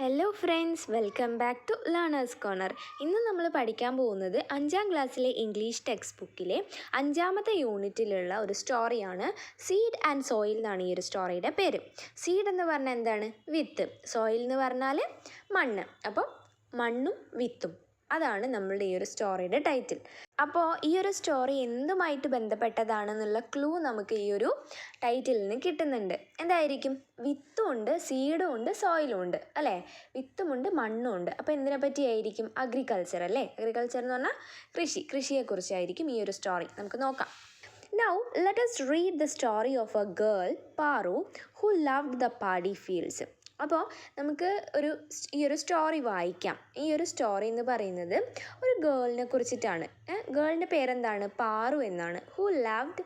Hello friends, welcome back to learners corner. ഇന്ന് നമ്മൾ പഠിക്കാൻ പോകുന്നത് 5ാം ക്ലാസ്സിലെ ഇംഗ്ലീഷ് ടെക്സ്റ്റ് ബുക്കിലെ 5ാമത്തെ യൂണിറ്റിലുള്ള ഒരു സ്റ്റോറിയാണ്. സീഡ് ആൻഡ് സോയിൽ എന്നാണ് ഈ ഒരു സ്റ്റോറിയുടെ പേര്. സീഡ് എന്ന് പറഞ്ഞാൽ എന്താണ്? വിത്ത്. സോയിൽ എന്ന് പറഞ്ഞാൽ മണ്ണ്. അപ്പോൾ മണ്ണും വിത്തും, അതാണ് നമ്മളുടെ ഈ ഒരു സ്റ്റോറിയുടെ ടൈറ്റിൽ. അപ്പോൾ ഈ ഒരു സ്റ്റോറി എന്തുമായിട്ട് ബന്ധപ്പെട്ടതാണെന്നുള്ള ക്ലൂ നമുക്ക് ഈ ഒരു ടൈറ്റിൽ നിന്ന് കിട്ടുന്നുണ്ട്. എന്തായിരിക്കും? വിത്തും ഉണ്ട്, സീഡും ഉണ്ട്, സോയിലും ഉണ്ട് അല്ലേ? വിത്തുമുണ്ട്, മണ്ണും ഉണ്ട്. അപ്പോൾ എന്തിനെ പറ്റിയായിരിക്കും? അഗ്രികൾച്ചർ അല്ലേ? അഗ്രികൾച്ചർ എന്ന് പറഞ്ഞാൽ കൃഷിയെക്കുറിച്ചായിരിക്കും ഈ ഒരു സ്റ്റോറി. നമുക്ക് നോക്കാം. Now let us read the story of a girl, Paru, who loved the paddy fields. അപ്പോൾ നമുക്ക് ഈ ഒരു സ്റ്റോറി വായിക്കാം. ഈ ഒരു സ്റ്റോറി എന്ന് പറയുന്നത് ഒരു ഗേളിനെ കുറിച്ചിട്ടാണ്. ഗേളിൻ്റെ പേരെന്താണ്? പാറു എന്നാണ്. Who loved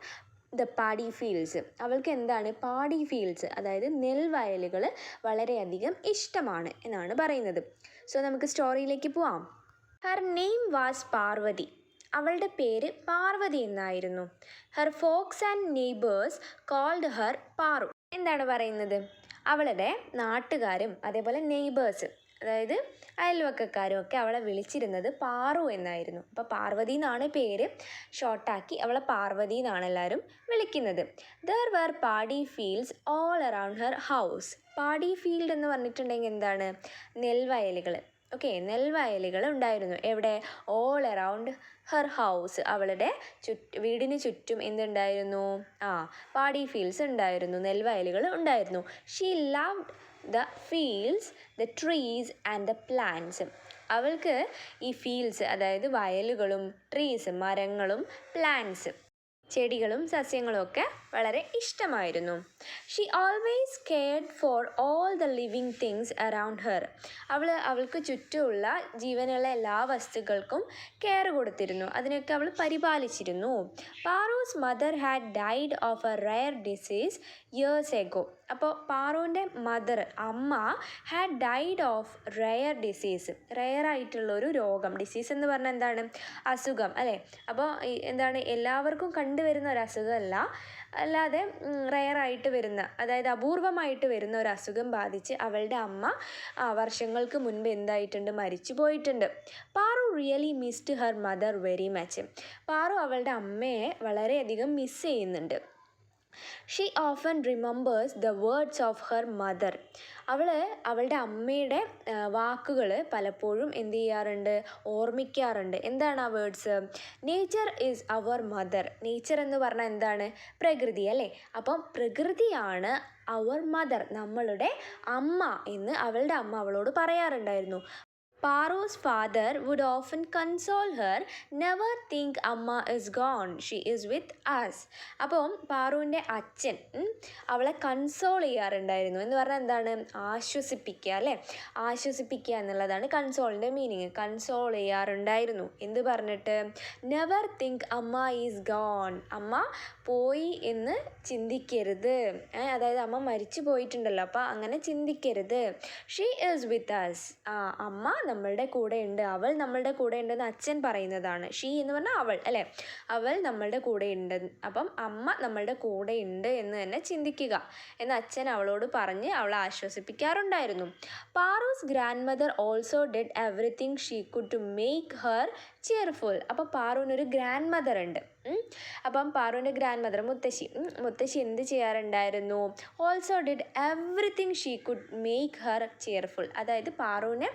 the paddy fields. അവൾക്ക് എന്താണ്? പാഡി ഫീൽഡ്സ്, അതായത് നെൽവയലുകൾ വളരെയധികം ഇഷ്ടമാണ് എന്നാണ് പറയുന്നത്. സോ നമുക്ക് സ്റ്റോറിയിലേക്ക് പോവാം. Her name was Parvati. അവളുടെ പേര് പാർവതി എന്നായിരുന്നു. Her folks and neighbours called her Paru. എന്താണ് പറയുന്നത്? അവളുടെ നാട്ടുകാരും അതേപോലെ നെയ്ബേഴ്സ്, അതായത് അയൽവക്കക്കാരും ഒക്കെ അവളെ വിളിച്ചിരുന്നത് പാറു എന്നായിരുന്നു. അപ്പോൾ പാർവതി എന്നാണ് പേര്. ഷോർട്ടാക്കി അവളെ പാർവതി എന്നാണ് എല്ലാവരും വിളിക്കുന്നത്. There were paddy fields all around her house. Paddy field എന്ന് പറഞ്ഞിട്ടുണ്ടെങ്കിൽ എന്താണ്? നെൽവയലുകൾ. ഓക്കെ, നെൽവയലുകൾ ഉണ്ടായിരുന്നു. എവിടെ? All around her house. അവളുടെ വീടിന് ചുറ്റും എന്തുണ്ടായിരുന്നു? പാഡി ഫീൽഡ്സ് ഉണ്ടായിരുന്നു, നെൽവയലുകൾ ഉണ്ടായിരുന്നു. She loved the fields, the trees and the plants. അവൾക്ക് ഈ ഫീൽഡ്സ്, അതായത് വയലുകളും ട്രീസ് മരങ്ങളും പ്ലാന്റ്സ് ചെടികളും സസ്യങ്ങളും ഒക്കെ വളരെ ഇഷ്ടമായിരുന്നു. She always cared for all the living things around her. അവൾക്ക് ചുറ്റുമുള്ള ജീവനുള്ള എല്ലാ വസ്തുക്കൾക്കും കെയർ കൊടുത്തിരുന്നു, അതിനൊക്കെ അവൾ പരിപാലിച്ചിരുന്നു. Paru's mother had died of a rare disease years ago. അപ്പോൾ പാറുവിൻ്റെ മദർ, അമ്മ, had died of rare disease. Rare ആയിട്ടുള്ളൊരു രോഗം. ഡിസീസ് എന്ന് പറഞ്ഞാൽ എന്താണ്? അസുഖം അല്ലേ? അപ്പോൾ എന്താണ്? എല്ലാവർക്കും കണ്ടുവരുന്ന ഒരു അസുഖമല്ല, അല്ലാതെ റയറായിട്ട് വരുന്ന, അതായത് അപൂർവമായിട്ട് വരുന്ന ഒരു അസുഖം ബാധിച്ച് അവളുടെ അമ്മ വർഷങ്ങൾക്ക് മുൻപ് എന്തായിട്ടുണ്ട്? മരിച്ചു പോയിട്ടുണ്ട്. Paru really missed her mother very much. Paru അവളുടെ അമ്മയെ വളരെയധികം മിസ് ചെയ്യുന്നുണ്ട്. She often remembers the words of her mother. അവളുടെ അമ്മയുടെ വാക്കുകൾ പലപ്പോഴും എന്ത് ചെയ്യാറുണ്ട്? ഓർമ്മിക്കാറുണ്ട്. എന്താണ് ആ words? Nature is our mother. Nature എന്ന് പറഞ്ഞാൽ എന്താണ്? പ്രകൃതി അല്ലേ? അപ്പം പ്രകൃതിയാണ് അവർ മദർ, നമ്മളുടെ അമ്മ എന്ന് അവളുടെ അമ്മ അവളോട് പറയാറുണ്ടായിരുന്നു. Paru's father would often console her, never think Amma is gone, she is with us. അപ്പോൾ പാറുവിൻ്റെ അച്ഛൻ അവളെ കൺസോൾ ചെയ്യാറുണ്ടായിരുന്നു. എന്ന് പറഞ്ഞാൽ എന്താണ്? ആശ്വസിപ്പിക്കുക അല്ലേ? ആശ്വസിപ്പിക്കുക എന്നുള്ളതാണ് കൺസോളിൻ്റെ മീനിങ്. കൺസോൾ ചെയ്യാറുണ്ടായിരുന്നു. എന്ത് പറഞ്ഞിട്ട്? നെവർ തിങ്ക് അമ്മ ഈസ് ഗോൺ. അമ്മ പോയി എന്ന് ചിന്തിക്കരുത്. അതായത് അമ്മ മരിച്ചു പോയിട്ടുണ്ടല്ലോ, അപ്പോൾ അങ്ങനെ ചിന്തിക്കരുത്. She is with us. അമ്മ നമ്മളുടെ കൂടെ ഉണ്ട്, അവൾ നമ്മളുടെ കൂടെ ഉണ്ടെന്ന് അച്ഛൻ പറയുന്നതാണ്. ഷീ എന്ന് പറഞ്ഞാൽ അവൾ അല്ലേ? അവൾ നമ്മളുടെ കൂടെ ഉണ്ട്, അപ്പം അമ്മ നമ്മളുടെ കൂടെ ഉണ്ട് എന്ന് തന്നെ ചിന്തിക്കുക എന്ന് അച്ഛൻ അവളോട് പറഞ്ഞ് അവളെ ആശ്വസിപ്പിക്കാറുണ്ടായിരുന്നു. Paru's grandmother also did everything she could to make her cheerful. അപ്പോൾ പാറുവിനൊരു ഗ്രാൻഡ് മദർ ഉണ്ട്. അപ്പം പാറുവിൻ്റെ ഗ്രാൻഡ് മദർ മുത്തശ്ശി എന്ത് ചെയ്യാറുണ്ടായിരുന്നു? Also did everything she could make her cheerful. അതായത് പാറുവിനെ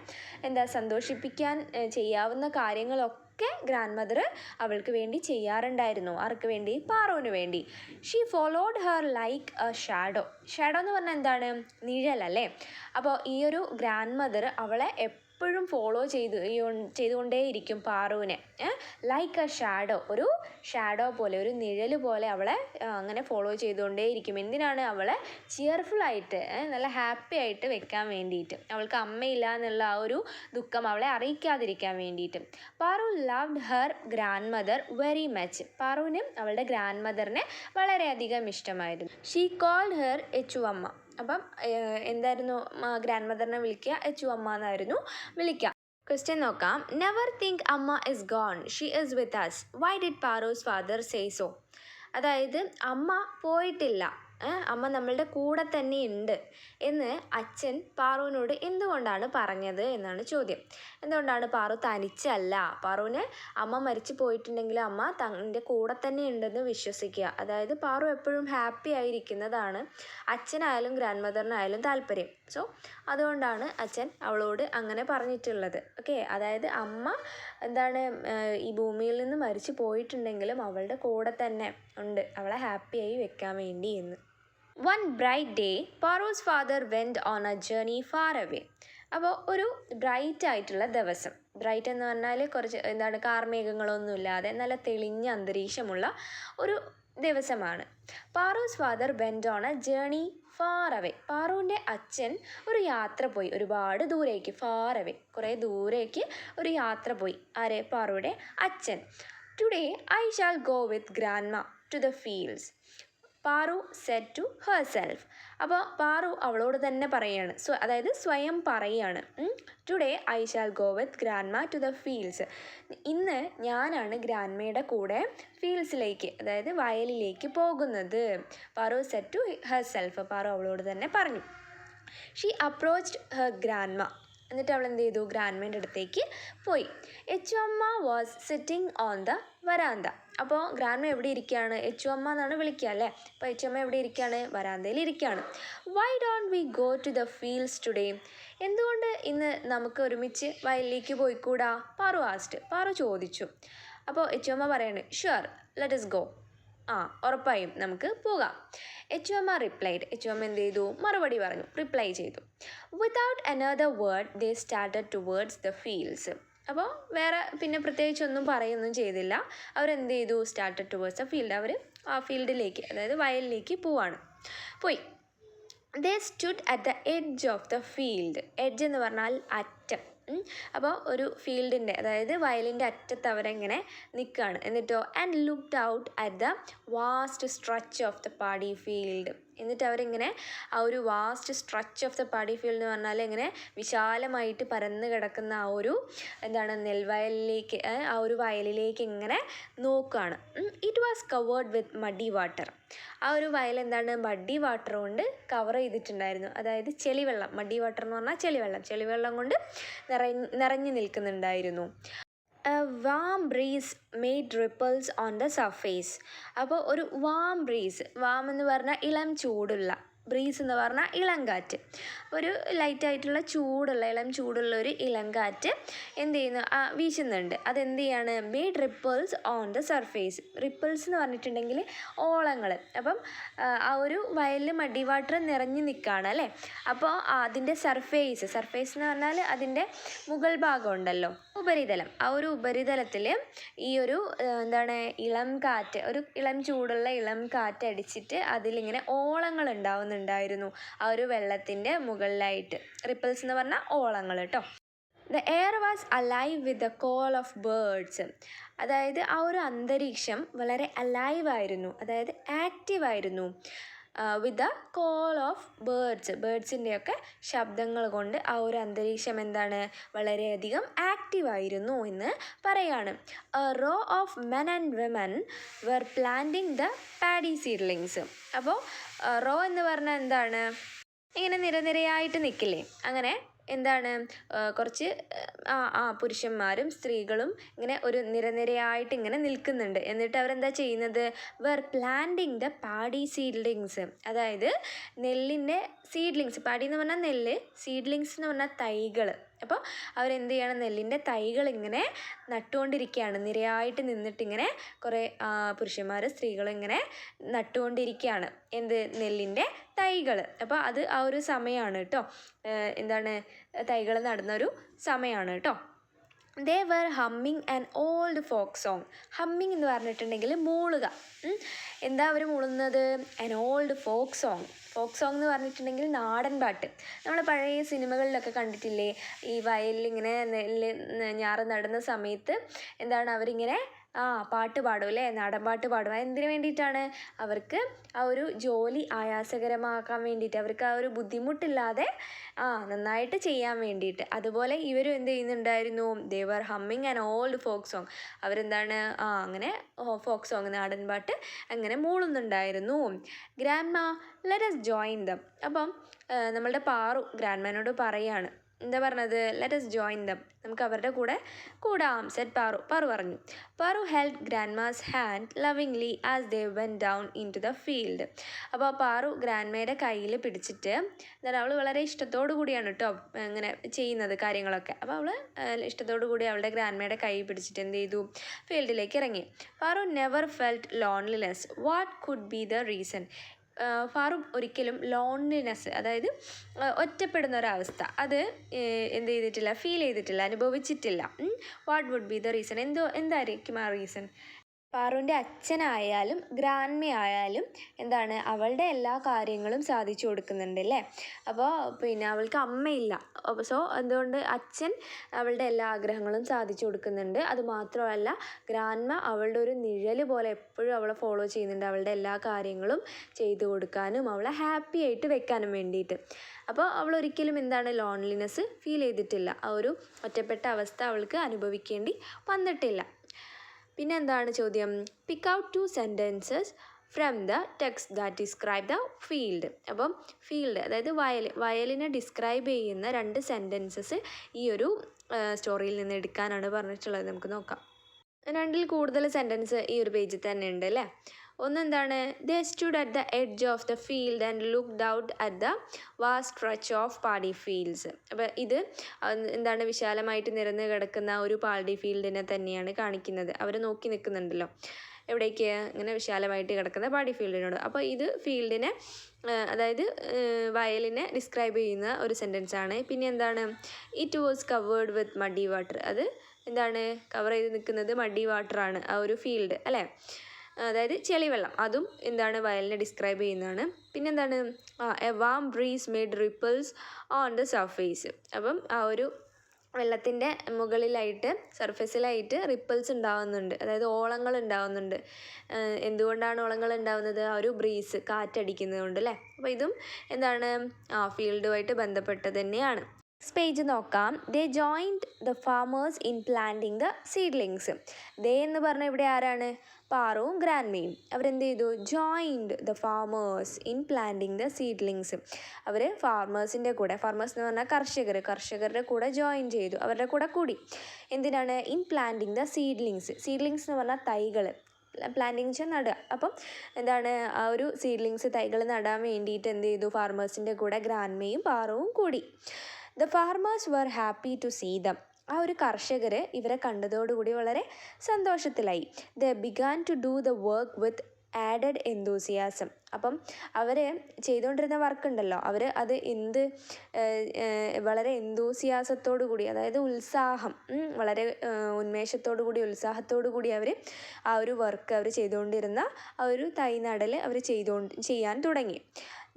സന്തോഷിപ്പിക്കാൻ ചെയ്യാവുന്ന കാര്യങ്ങളൊക്കെ ഗ്രാൻഡ് മദർ അവൾക്ക് വേണ്ടി ചെയ്യാറുണ്ടായിരുന്നു. ആർക്ക് വേണ്ടി? പാറുവിന് വേണ്ടി. She followed Har like A shadow. Shadow എന്ന് പറഞ്ഞാൽ എന്താണ്? നിഴലല്ലേ? അപ്പോൾ ഈ ഒരു ഗ്രാൻഡ് മദർ അവളെ എപ്പോഴും ഫോളോ ചെയ്തുകൊണ്ടേയിരിക്കും പാറുവിനെ. ലൈക്ക് എ ഷാഡോ, ഒരു ഷാഡോ പോലെ, ഒരു നിഴൽ പോലെ അവളെ അങ്ങനെ ഫോളോ ചെയ്തുകൊണ്ടേയിരിക്കും. എന്തിനാണ്? അവളെ ചിയർഫുള്ളായിട്ട്, നല്ല ഹാപ്പി ആയിട്ട് വെക്കാൻ വേണ്ടിയിട്ട്. അവൾക്ക് അമ്മയില്ല എന്നുള്ള ആ ഒരു ദുഃഖം അവളെ അറിയിക്കാതിരിക്കാൻ വേണ്ടിയിട്ട്. Paru loved her grandmother very much. പാറുവിന് അവളുടെ ഗ്രാൻഡ് മദറിനെ വളരെയധികം ഇഷ്ടമായിരുന്നു. She called her Echuvamma. അപ്പം എന്തായിരുന്നു ഗ്രാൻഡ് മദറിനെ വിളിക്കുക? എച്ചുവമ്മ എന്നായിരുന്നു വിളിക്കുക. ക്വസ്റ്റ്യൻ നോക്കാം. നെവർ തിങ്ക് അമ്മ is gone, she is with us. Why did Paru's father say so? അതായത് അമ്മ പോയിട്ടില്ല, അമ്മ നമ്മളുടെ കൂടെ തന്നെ ഉണ്ട് എന്ന് അച്ഛൻ പാറുവിനോട് എന്തുകൊണ്ടാണ് പറഞ്ഞത് എന്നാണ് ചോദ്യം. എന്തുകൊണ്ടാണ് പാറു തനിച്ചല്ല, പാറുവിന് അമ്മ മരിച്ചു പോയിട്ടുണ്ടെങ്കിൽ അമ്മ തൻ്റെ കൂടെ തന്നെ ഉണ്ടെന്ന് വിശ്വസിക്കുക. അതായത് പാറു എപ്പോഴും ഹാപ്പി ആയിരിക്കുന്നതാണ് അച്ഛനായാലും ഗ്രാൻഡ് മദറിനായാലും താല്പര്യം. സോ അതുകൊണ്ടാണ് അച്ഛൻ അവളോട് അങ്ങനെ പറഞ്ഞിട്ടുള്ളത്. ഓക്കെ, അതായത് അമ്മ എന്താണ് ഈ ഭൂമിയിൽ നിന്ന് മരിച്ചു പോയിട്ടുണ്ടെങ്കിലും അവളുടെ കൂടെ തന്നെ ഉണ്ട്, അവളെ ഹാപ്പിയായി വെക്കാൻ വേണ്ടി എന്ന്. One bright day, Paru's father went on a journey far away. അപ്പോൾ ഒരു ബ്രൈറ്റ് ആയിട്ടുള്ള ദിവസം, ബ്രൈറ്റ് എന്ന് പറഞ്ഞാൽ കുറച്ച് എന്താണ് കാർമേഘങ്ങളൊന്നുമില്ലാതെ നല്ല തെളിഞ്ഞ അന്തരീക്ഷമുള്ള ഒരു ദിവസമാണ്. Paru's father went on a journey far away. പാറുവിൻ്റെ അച്ഛൻ ഒരു യാത്ര പോയി, ഒരുപാട് ദൂരേക്ക്, ഫാർ അവേ, കുറേ ദൂരേക്ക് ഒരു യാത്ര പോയി. ആരെ? പാറുവിൻ്റെ അച്ഛൻ. Today I shall go with grandma to the fields, Paru said to herself. അപ്പോൾ പാറു അവളോട് തന്നെ പറയാണ്, അതായത് സ്വയം പറയാണ്, today I shall go with grandma to the fields. ഇന്ന് ഞാനാണ് ഗ്രാൻഡ്മയുടെ കൂടെ ഫീൽഡ്സിലേക്ക്, അതായത് വയലിലേക്ക് പോകുന്നത്. Paru said to herself, Paru അവളോട് തന്നെ പറഞ്ഞു. ഷീ അപ്രോച്ച്ഡ് ഹെർ ഗ്രാൻഡ്മ, എന്നിട്ട് അവൾ എന്ത് ചെയ്തു? ഗ്രാൻഡ്മേൻ്റെ അടുത്തേക്ക് പോയി. എച്ചുഅമ്മ വാസ് സിറ്റിംഗ് ഓൺ ദ വരാന്ത. അപ്പോൾ ഗ്രാൻഡ്മ എവിടെ ഇരിക്കുകയാണ്? എച്ചുഅമ്മ എന്നാണ് വിളിക്കുക അല്ലേ? അപ്പോൾ എച്ചുഅമ്മ എവിടെ ഇരിക്കുകയാണ്? വരാന്തയിൽ ഇരിക്കുകയാണ്. Why don't we go to the fields today? എന്തുകൊണ്ട് ഇന്ന് നമുക്ക് ഒരുമിച്ച് വയലിലേക്ക് പോയിക്കൂടാ? പാറു ചോദിച്ചു. അപ്പോൾ എച്ചുഅമ്മ പറയാണ്, ഷുവർ, ലെറ്റ് us ഗോ. ഉറപ്പായും നമുക്ക് പോകാം. എച്ചുഅമ്മ റിപ്ലൈഡ്, എച്ചുഅമ്മ എന്ത് ചെയ്തു? മറുപടി പറഞ്ഞു, റിപ്ലൈ ചെയ്തു. Without another word they started towards the fields. അപ്പോൾ വേറെ പിന്നെ പ്രത്യേകിച്ചൊന്നും പറയുകയൊന്നും ചെയ്തില്ല. അവരെന്ത് ചെയ്തു? സ്റ്റാർട്ടഡ് ടുവേർഡ്സ് ദ ഫീൽഡ്, അവർ ആ ഫീൽഡിലേക്ക്, അതായത് വയലിലേക്ക് പോയി. They stood at the edge of the field. Edge എന്ന് പറഞ്ഞാൽ അറ്റം. അപ്പോൾ ഒരു ഫീൽഡിൻ്റെ, അതായത് വയലിൻ്റെ അറ്റത്ത് അവരെങ്ങനെ നിൽക്കുകയാണ്. എന്നിട്ടോ and looked out at the vast stretch of the paddy field. എന്നിട്ട് അവരിങ്ങനെ ആ ഒരു vast stretch of the paddy field എന്ന് പറഞ്ഞാൽ ഇങ്ങനെ വിശാലമായിട്ട് പരന്ന് കിടക്കുന്ന ആ ഒരു എന്താണ് നെൽവയലിലേക്ക്, ആ ഒരു വയലിലേക്ക് ഇങ്ങനെ നോക്കുകയാണ്. It was covered with muddy water. ആ ഒരു വയൽ എന്താണ്? മഡി വാട്ടർ കൊണ്ട് കവർ ചെയ്തിട്ടുണ്ടായിരുന്നു. അതായത് ചെളിവെള്ളം, മഡി വാട്ടർ എന്ന് പറഞ്ഞാൽ ചെളിവെള്ളം കൊണ്ട് നിറഞ്ഞു നിൽക്കുന്നുണ്ടായിരുന്നു. A warm breeze made ripples on the surface. അപ്പോൾ ഒരു വാം ബ്രീസ്, വാം എന്ന് പറഞ്ഞാൽ ഇളം ചൂടുള്ള, ബ്രീസ് എന്ന് പറഞ്ഞാൽ ഇളം കാറ്റ്. ഒരു ലൈറ്റായിട്ടുള്ള ഇളം ചൂടുള്ള ഒരു ഇളം കാറ്റ് എന്ത് ചെയ്യുന്നു? വീശുന്നുണ്ട്. അതെന്ത് ചെയ്യാണ്? Made ripples on the surface. Ripples എന്ന് പറഞ്ഞിട്ടുണ്ടെങ്കിൽ ഓളങ്ങൾ. അപ്പം ആ ഒരു വയലിൽ മഡി വാട്ടർ നിറഞ്ഞു നിൽക്കുകയാണ് അല്ലേ? അപ്പോൾ അതിൻ്റെ സർഫേസ് എന്ന് പറഞ്ഞാൽ അതിൻ്റെ മുകൾ ഭാഗം ഉണ്ടല്ലോ, ഉപരിതലം. ആ ഒരു ഉപരിതലത്തിൽ ഈ ഒരു എന്താണ് ഇളം കാറ്റ്, ഒരു ഇളം ചൂടുള്ള ഇളം കാറ്റ് അടിച്ചിട്ട് അതിലിങ്ങനെ ഓളങ്ങൾ ഉണ്ടാവുന്നുണ്ടായിരുന്നു ആ ഒരു വെള്ളത്തിൻ്റെ മുകളിലായിട്ട്. റിപ്പിൾസ് എന്ന് പറഞ്ഞാൽ ഓളങ്ങൾ കേട്ടോ. The air was alive with the call of birds. അതായത് ആ ഒരു അന്തരീക്ഷം വളരെ അലൈവ് ആയിരുന്നു, അതായത് ആക്റ്റീവായിരുന്നു. വിത്ത് ദ കോൾ ഓഫ് ബേർഡ്സിൻ്റെയൊക്കെ ശബ്ദങ്ങൾ കൊണ്ട് ആ ഒരു അന്തരീക്ഷം എന്താണ്? വളരെയധികം ആക്റ്റീവായിരുന്നു എന്ന് പറയാണ്. A row of men and women were planting the paddy seedlings. അപ്പോൾ റോ എന്ന് പറഞ്ഞാൽ എന്താണ്? ഇങ്ങനെ നിരനിരയായിട്ട് നിൽക്കില്ലേ, അങ്ങനെ എന്താണ് കുറച്ച് പുരുഷന്മാരും സ്ത്രീകളും ഇങ്ങനെ ഒരു നിരനിരയായിട്ട് ഇങ്ങനെ നിൽക്കുന്നുണ്ട്. എന്നിട്ട് അവരെന്താ ചെയ്യുന്നത്? Were planting the paddy seedlings. അതായത് നെല്ലിൻ്റെ സീഡ്ലിങ്സ്, പാഡി എന്ന് പറഞ്ഞാൽ നെല്ല്, സീഡ്ലിങ്സ് എന്ന് പറഞ്ഞാൽ തൈകൾ. അപ്പോൾ അവരെന്ത് ചെയ്യണം? നെല്ലിൻ്റെ തൈകൾ ഇങ്ങനെ നട്ടുകൊണ്ടിരിക്കുകയാണ്. നിരയായിട്ട് നിന്നിട്ടിങ്ങനെ കുറേ പുരുഷന്മാരും സ്ത്രീകളും ഇങ്ങനെ നട്ടുകൊണ്ടിരിക്കുകയാണ്. എന്ത്? നെല്ലിൻ്റെ തൈകൾ. അപ്പോൾ അത് ആ ഒരു സമയമാണ് കേട്ടോ, എന്താണ് തൈകൾ നടുന്നൊരു സമയമാണ് കേട്ടോ. They were humming an old folk song. Humming എന്ന് പറഞ്ഞിട്ടുണ്ടെങ്കിൽ മൂളുക. എന്താ അവർ മൂളുന്നത്? ആൻ ഓൾഡ് ഫോക്ക് സോങ് എന്ന് പറഞ്ഞിട്ടുണ്ടെങ്കിൽ നാടൻ പാട്ട്. നമ്മൾ പഴയ സിനിമകളിലൊക്കെ കണ്ടിട്ടില്ലേ? ഈ വയലിൽ ഇങ്ങനെ ഞാറ് നടുന്ന സമയത്ത് എന്താണ് അവരിങ്ങനെ പാട്ട് പാടും അല്ലേ, നാടൻ പാട്ട് പാടും. എന്തിനു വേണ്ടിയിട്ടാണ്? അവർക്ക് ആ ഒരു ജോലി ആയാസകരമാക്കാൻ വേണ്ടിയിട്ട്, അവർക്ക് ആ ഒരു ബുദ്ധിമുട്ടില്ലാതെ നന്നായിട്ട് ചെയ്യാൻ വേണ്ടിയിട്ട്. അതുപോലെ ഇവരും എന്ത് ചെയ്യുന്നുണ്ടായിരുന്നു? They were humming an old folk song. അവരെന്താണ് അങ്ങനെ ഫോക്ക് സോങ്, നാടൻ പാട്ട് അങ്ങനെ മൂളുന്നുണ്ടായിരുന്നു. Grandma let us join them. അപ്പം നമ്മളുടെ പാറു ഗ്രാൻഡ്മാനോട് പറയാണ്, എന്താ പറഞ്ഞത്? ലെറ്റ് us ജോയിൻ ദം, നമുക്ക് അവരുടെ കൂടെ കൂടാം. സെറ്റ് പാറു. പാറു പറഞ്ഞു. Paru held grandma's hand lovingly as they went down into the field. അപ്പോൾ പാറു ഗ്രാൻഡ്മയുടെ കയ്യിൽ പിടിച്ചിട്ട്, എന്താണ്, അവൾ വളരെ ഇഷ്ടത്തോടു കൂടിയാണ് കേട്ടോ ഇങ്ങനെ ചെയ്യുന്നത് കാര്യങ്ങളൊക്കെ. അപ്പോൾ അവൾ ഇഷ്ടത്തോടു കൂടി അവളുടെ ഗ്രാൻഡ്മയുടെ കൈ പിടിച്ചിട്ട് എന്ത് ചെയ്തു? ഫീൽഡിലേക്ക് ഇറങ്ങി. Paru never felt loneliness. What could be the reason? Paru ഒരിക്കലും ലോൺലിനെസ്, അതായത് ഒറ്റപ്പെടുന്ന ഒരവസ്ഥ, അത് എന്ത് ചെയ്തിട്ടില്ല, ഫീൽ ചെയ്തിട്ടില്ല, അനുഭവിച്ചിട്ടില്ല. What would be the reason? എന്തായിരിക്കും ആ റീസൺ? പാറുവിൻ്റെ അച്ഛനായാലും ഗ്രാൻഡ്മയായാലും എന്താണ്, അവളുടെ എല്ലാ കാര്യങ്ങളും സാധിച്ചു കൊടുക്കുന്നുണ്ട് അല്ലേ. അപ്പോൾ പിന്നെ അവൾക്ക് അമ്മയില്ല, സോ എന്തുകൊണ്ട് അച്ഛൻ അവളുടെ എല്ലാ ആഗ്രഹങ്ങളും സാധിച്ചു കൊടുക്കുന്നുണ്ട്. അതുമാത്രമല്ല, ഗ്രാൻഡ്മ അവളുടെ ഒരു നിഴൽ പോലെ എപ്പോഴും അവളെ ഫോളോ ചെയ്യുന്നുണ്ട്, അവളുടെ എല്ലാ കാര്യങ്ങളും ചെയ്തു കൊടുക്കാനും അവളെ ഹാപ്പി ആയിട്ട് വെക്കാനും വേണ്ടിയിട്ട്. അപ്പോൾ അവൾ ഒരിക്കലും എന്താണ്, ലോൺലിനെസ് ഫീൽ ചെയ്തിട്ടില്ല, ആ ഒരു ഒറ്റപ്പെട്ട അവസ്ഥ അവൾക്ക് അനുഭവിക്കേണ്ടി വന്നിട്ടില്ല. പിന്നെ എന്താണ് ചോദ്യം? Pick out 2 sentences from the text that describe the field. അപ്പം ഫീൽഡ്, അതായത് വയലിനെ ഡിസ്ക്രൈബ് ചെയ്യുന്ന 2 സെൻറ്റൻസസ് ഈ ഒരു സ്റ്റോറിയിൽ നിന്ന് എടുക്കാനാണ് പറഞ്ഞിട്ടുള്ളത്. നമുക്ക് നോക്കാം. 2ൽ കൂടുതൽ സെൻറ്റൻസ് ഈ ഒരു പേജിൽ തന്നെ ഉണ്ട് അല്ലേ. ഒന്നെന്താണ്? They stood at the edge of the field and looked out at the vast stretch of paddy fields. അപ്പോൾ ഇത് എന്താണ്, വിശാലമായിട്ട് നിരന്ന് കിടക്കുന്ന ഒരു പാഡി ഫീൽഡിനെ തന്നെയാണ് കാണിക്കുന്നത്. അവർ നോക്കി നിൽക്കുന്നുണ്ടല്ലോ എവിടേക്ക്? ഇങ്ങനെ വിശാലമായിട്ട് കിടക്കുന്ന പാഡി ഫീൽഡിനോട്. അപ്പോൾ ഇത് ഫീൽഡിനെ, അതായത് വയലിനെ ഡിസ്ക്രൈബ് ചെയ്യുന്ന ഒരു സെൻറ്റൻസ് ആണ്. പിന്നെ എന്താണ്? It was covered with muddy water. അത് എന്താണ്, കവർ ചെയ്ത് നിൽക്കുന്നത് മഡി വാട്ടറാണ്, ആ ഒരു ഫീൽഡ് അല്ലേ, അതായത് ചെളിവെള്ളം. അതും എന്താണ്, വയലിനെ ഡിസ്ക്രൈബ് ചെയ്യുന്നതാണ്. പിന്നെന്താണ്? A warm breeze made ripples on the surface. അപ്പം ആ ഒരു വെള്ളത്തിൻ്റെ മുകളിലായിട്ട്, സർഫേസിലായിട്ട് റിപ്പിൾസ് ഉണ്ടാവുന്നുണ്ട്, അതായത് ഓളങ്ങൾ ഉണ്ടാവുന്നുണ്ട്. എന്തുകൊണ്ടാണ് ഓളങ്ങൾ ഉണ്ടാവുന്നത്? ആ ഒരു ബ്രീസ്, കാറ്റടിക്കുന്നത് കൊണ്ട് അല്ലേ. അപ്പോൾ ഇതും എന്താണ്, ഫീൽഡുമായിട്ട് ബന്ധപ്പെട്ടത് തന്നെയാണ്. പേജ് നോക്കാം. They joined the farmers in planting the seedlings. They എന്ന് പറഞ്ഞാൽ ഇവിടെ ആരാണ്? പാറുവും ഗ്രാൻഡ്മയും. അവരെന്ത് ചെയ്തു? Joined the farmers in planting the seedlings. അവർ ഫാർമേഴ്സിൻ്റെ കൂടെ, ഫാർമേഴ്സ് എന്ന് പറഞ്ഞാൽ കർഷകരുടെ കൂടെ ജോയിൻ ചെയ്തു, അവരുടെ കൂടെ കൂടി. എന്തിനാണ്? In planting the seedlings. Seedlings എന്ന് പറഞ്ഞാൽ തൈകൾ, പ്ലാന്റിങ് വെച്ചാൽ നടുക. അപ്പം എന്താണ്, ആ ഒരു സീഡ്ലിങ്സ്, തൈകൾ നടാൻ വേണ്ടിയിട്ട് എന്ത് ചെയ്തു? ഫാർമേഴ്സിൻ്റെ കൂടെ ഗ്രാൻഡ്മയും പാറുവും കൂടി. The farmers were happy to see them. ആ ഒരു കർഷകർ ഇവരെ കണ്ടതോടുകൂടി വളരെ സന്തോഷത്തിലായി. They began to do the work with added enthusiasm. അപ്പം അവർ ചെയ്തുകൊണ്ടിരുന്ന വർക്ക് ഉണ്ടല്ലോ, അവർ അത് വളരെ എന്തൂസിയാസത്തോടു കൂടി, അതായത് ഉത്സാഹം, വളരെ ഉന്മേഷത്തോടു കൂടി, ഉത്സാഹത്തോടു കൂടി അവർ ആ ഒരു വർക്ക്, അവർ ചെയ്തുകൊണ്ടിരുന്ന ആ ഒരു തൈ നടൽ അവർ ചെയ്യാൻ തുടങ്ങി.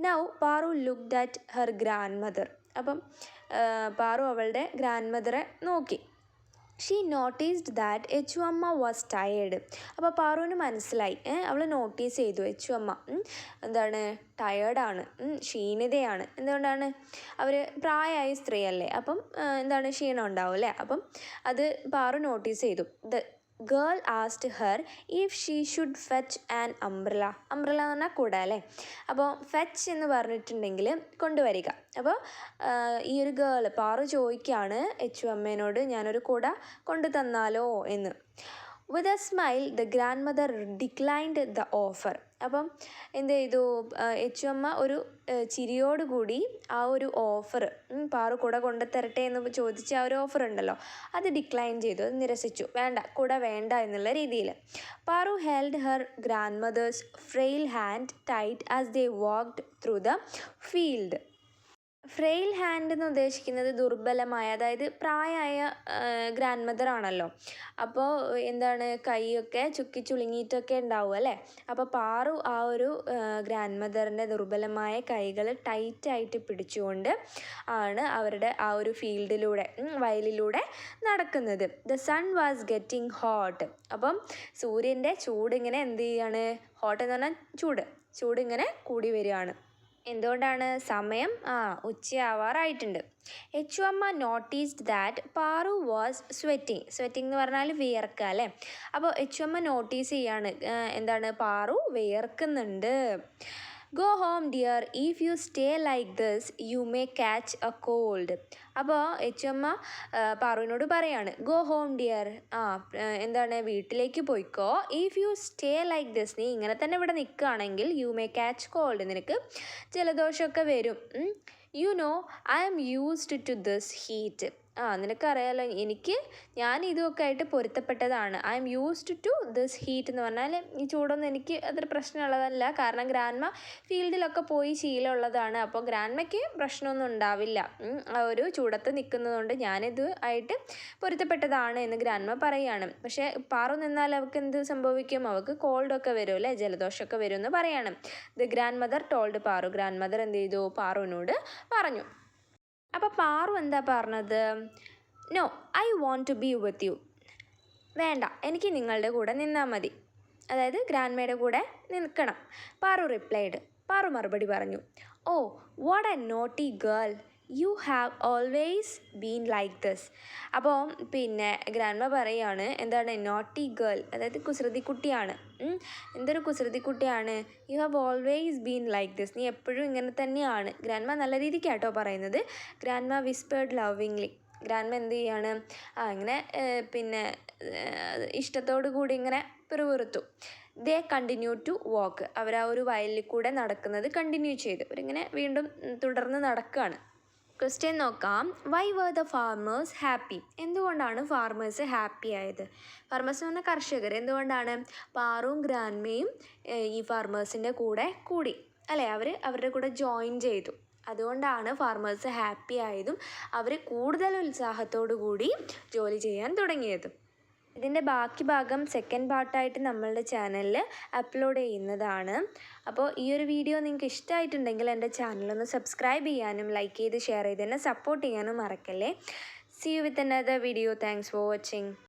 Now Paru looked at her grand mother. അപ്പം പാറു അവളുടെ ഗ്രാൻഡ് മദറെ നോക്കി. ഷീ നോട്ടീസ്ഡ് ദാറ്റ് എച്ചു അമ്മ വാസ് ടയേർഡ്. അപ്പോൾ പാറുവിന് മനസ്സിലായി, അവൾ നോട്ടീസ് ചെയ്തു, എച്ചു അമ്മ എന്താണ്, ടയേർഡാണ്, ക്ഷീണിതയാണ്. എന്തുകൊണ്ടാണ്? അവർ പ്രായമായ സ്ത്രീയല്ലേ, അപ്പം എന്താണ്, ക്ഷീണം ഉണ്ടാവും അല്ലേ. അപ്പം അത് പാറു നോട്ടീസ് ചെയ്തു. The girl asked her if she should fetch an umbrella. Umbrella എന്ന് പറഞ്ഞാൽ കുട അല്ലേ. അപ്പോൾ ഫെച്ച് എന്ന് പറഞ്ഞിട്ടുണ്ടെങ്കിൽ കൊണ്ടുവരിക. അപ്പോൾ ഈ ഒരു പാറു ചോദിക്കുകയാണ് എച്ചു അമ്മേനോട്, ഞാനൊരു കുട കൊണ്ടു തന്നാലോ എന്ന്. With a smile the grand mother declined the offer. അപ്പം എന്ത് ചെയ്തു? എച്ചു അമ്മ ഒരു ചിരിയോടുകൂടി ആ ഒരു ഓഫർ, പാറു കുട കൊണ്ടുതരട്ടെ എന്ന് ചോദിച്ച ആ ഒരു ഓഫർ ഉണ്ടല്ലോ, അത് ഡിക്ലൈൻ ചെയ്തു, അത് നിരസിച്ചു. വേണ്ട, കുട വേണ്ട എന്നുള്ള രീതിയിൽ. Paru held her grandmother's frail hand tight as they walked through the field. Frail hand എന്ന് ഉദ്ദേശിക്കുന്നത് ദുർബലമായ, അതായത് പ്രായമായ ഗ്രാൻഡ് മദർ ആണല്ലോ. അപ്പോൾ എന്താണ്, കൈയൊക്കെ ചുക്കി ചുളുങ്ങിയിട്ടൊക്കെ ഉണ്ടാവും അല്ലേ. അപ്പോൾ പാറു ആ ഒരു ഗ്രാൻഡ് മദറിൻ്റെ ദുർബലമായ കൈകൾ ടൈറ്റായിട്ട് പിടിച്ചുകൊണ്ട് ആണ് അവരുടെ ആ ഒരു ഫീൽഡിലൂടെ, വയലിലൂടെ നടക്കുന്നത്. The sun was getting hot. അപ്പം സൂര്യൻ്റെ ചൂടിങ്ങനെ എന്ത് ചെയ്യാണ്, ഹോട്ട് എന്ന് പറഞ്ഞാൽ ചൂടിങ്ങനെ കൂടി വരികയാണ്. എന്തുകൊണ്ടാണ്, സമയം ഉച്ചയാവാറായിട്ടുണ്ട്. Yachuvamma noticed that Paru was sweating എന്ന് പറഞ്ഞാൽ വിയർക്കുക അല്ലേ. അപ്പോൾ യച്ചുവമ്മ നോട്ടീസ് ചെയ്യാണ്, എന്താണ്, പാറു വിയർക്കുന്നുണ്ട്. Go home dear, if you stay like this you may catch a cold. അപ്പോൾ യച്ചുവമ്മ പാറുവിനോട് പറയാണ്, ഗോ ഹോം ഡിയർ, എന്താണ്, വീട്ടിലേക്ക് പോയിക്കോ. If you stay like this, നീ ഇങ്ങനെ തന്നെ ഇവിടെ നിൽക്കുകയാണെങ്കിൽ യു മേ ക്യാച്ച് കോൾഡ്, നിനക്ക് ജലദോഷമൊക്കെ വരും. You know I am used to this heat. നിനക്കറിയാലോ, ഞാൻ ഇതൊക്കെ ആയിട്ട് പൊരുത്തപ്പെട്ടതാണ്. I am used to this heat എന്ന് പറഞ്ഞാൽ ഈ ചൂടൊന്നും എനിക്ക് അത്ര പ്രശ്നമുള്ളതല്ല, കാരണം ഗ്രാൻഡ്മ ഫീൽഡിലൊക്കെ പോയി ശീലമുള്ളതാണ്. അപ്പോൾ ഗ്രാൻഡ്മയ്ക്ക് പ്രശ്നമൊന്നും ഉണ്ടാവില്ല. ആ ഒരു ചൂടത്ത് നിൽക്കുന്നതുകൊണ്ട് ഞാനിത് ആയിട്ട് പൊരുത്തപ്പെട്ടതാണ് എന്ന് ഗ്രാൻഡ്മ പറയുകയാണ്. പക്ഷേ പാറു നിന്നാൽ അവൾക്ക് എന്ത് സംഭവിക്കും, അവൾക്ക് കോൾഡൊക്കെ വരും അല്ലേ, ജലദോഷമൊക്കെ വരും എന്ന് പറയാണ്. The grandmother told Paru. Grandmother എന്ത് ചെയ്തു, പാറുവിനോട് പറഞ്ഞു. അപ്പോൾ പാറു എന്താ പറഞ്ഞത്, no I want to be with you. വേണ്ട, എനിക്ക് നിങ്ങളുടെ കൂടെ നിന്നാൽ മതി, അതായത് ഗ്രാൻഡ്മയുടെ കൂടെ നിൽക്കണം. പാറു റിപ്ലൈഡ്. പാറു മറുപടി പറഞ്ഞു, oh what a naughty girl, you have always been like this. അപ്പോൾ പിന്നെ ഗ്രാൻഡ്മ പറയുകയാണ്, എന്താണ്, നോട്ടി ഗേൾ, അതായത് കുസൃതിക്കുട്ടിയാണ്. എന്തൊരു കുസൃതിക്കുട്ടിയാണ്. You have always been like this, നീ എപ്പോഴും ഇങ്ങനെ തന്നെയാണ്. ഗ്രാൻഡ്മ നല്ല രീതിക്കാട്ടോ പറയുന്നത്. Grandma whispered ലവിങ്ലി. ഗ്രാൻഡ്മ എന്ത് ചെയ്യാണ്, ഇങ്ങനെ പിന്നെ ഇഷ്ടത്തോടു കൂടി ഇങ്ങനെ പിറുപിറുത്തു. ദേ കണ്ടിന്യൂ ടു വാക്ക്. അവർ ആ ഒരു വയലിൽ കൂടെ നടക്കുന്നത് കണ്ടിന്യൂ ചെയ്തു. അവരിങ്ങനെ വീണ്ടും തുടർന്ന് നടക്കുകയാണ്. ക്വസ്റ്റ്യൻ നോക്കാം. Why were the farmers happy? എന്തുകൊണ്ടാണ് ഫാർമേഴ്സ് ഹാപ്പി ആയത്? ഫാർമേഴ്സ് എന്ന് പറഞ്ഞാൽ കർഷകർ. എന്തുകൊണ്ടാണ്? പാറുവും ഗ്രാൻഡ്മയും ഈ ഫാർമേഴ്സിൻ്റെ കൂടെ കൂടി അല്ലേ, അവരുടെ കൂടെ ജോയിൻ ചെയ്തു. അതുകൊണ്ടാണ് ഫാർമേഴ്സ് ഹാപ്പി ആയതും അവർ കൂടുതൽ ഉത്സാഹത്തോടു കൂടി ജോലി ചെയ്യാൻ തുടങ്ങിയതും. ഇതിൻ്റെ ബാക്കി ഭാഗം സെക്കൻഡ് പാർട്ടായിട്ട് നമ്മളുടെ ചാനലിൽ അപ്ലോഡ് ചെയ്യുന്നതാണ്. അപ്പോൾ ഈ ഒരു വീഡിയോ നിങ്ങൾക്ക് ഇഷ്ടമായിട്ടുണ്ടെങ്കിൽ എൻ്റെ ചാനലൊന്ന് സബ്സ്ക്രൈബ് ചെയ്യാനും ലൈക്ക് ചെയ്ത് ഷെയർ ചെയ്ത് തന്നെ സപ്പോർട്ട് ചെയ്യാനും മറക്കല്ലേ. See you with another video. Thanks for watching.